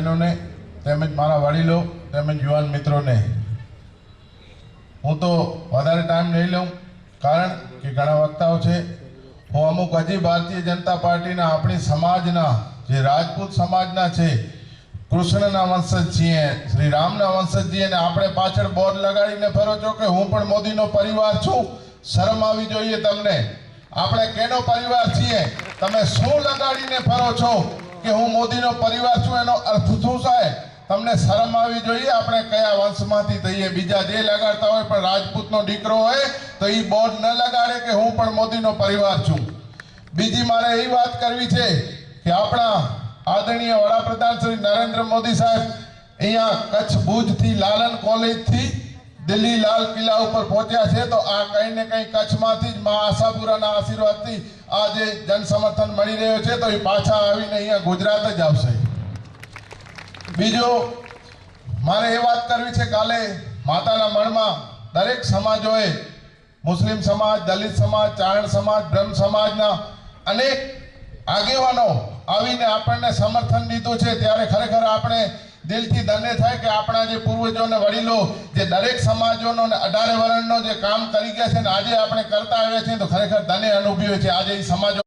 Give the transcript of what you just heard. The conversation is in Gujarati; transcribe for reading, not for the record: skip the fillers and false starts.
બહેનોને તેમજ મારા વડીલો તેમજ યુવાન મિત્રોને હું તો વધારે ટાઈમ નહીં લઉં, કારણ કે ઘણા વક્તાઓ છે. હું અમુક હજી ભારતીય જનતા પાર્ટીના આપણી સમાજના જે રાજપૂત સમાજના છે, કૃષ્ણના વંશજ છીએ, શ્રી રામના વંશજ છીએ, અને આપણે પાછળ બોર્ડ લગાડીને ફરો છો કે હું પણ મોદીનો પરિવાર છું. શરમ આવી જોઈએ તમને. આપણે કેનો પરિવાર છીએ? તમે શું લગાડીને ફરો છો કે હું મોદીનો પરિવાર છું? એનો અર્થ શું છે? તમને શરમ આવી જોઈએ. આપણે કયા વંશમાંથી થઈએ? બીજા જે લગાડતા હોય, પણ રાજપૂતનો દીકરો હોય તો એ બોર્ડ ન લગાડે કે હું પણ મોદીનો પરિવાર છું. બીજી મારે એ વાત કરવી છે કે આપણા આદરણીય વડાપ્રધાન શ્રી નરેન્દ્ર મોદી સાહેબ અહીંયા કચ્છ ભુજથી લાલન કોલેજથી દિલ્હી લાલ કિલ્લા ઉપર પહોંચ્યા છે. તો આ કંઈ ને કંઈ કચ્છમાંથી જ મા આશાપુરાના આશીર્વાદથી આ જે જન સમર્થન મળી રહ્યો છે, તો એ પાછા આવીને અહીંયા ગુજરાત જ આવશે. બીજું મારે એ વાત કરવી છે, કાલે માતાના મણમાં દરેક સમાજોએ, મુસ્લિમ સમાજ, દલિત સમાજ, ચારણ સમાજ, બ્રહ્મ સમાજના અનેક આગેવાનો આવીને આપણને સમર્થન દીધું છે. ત્યારે ખરેખર આપણે દિલથી ધન્ય થાય કે આપણા જે પૂર્વજો અને વડીલો જે દરેક સમાજોનો અને 18 વર્ણનો જે કામ કરી ગયા છે ને આજે આપણે કરતા આવ્યા છીએ, તો ખરેખર ધન્ય અનુભવ્યું છે. આજે એ સમાજો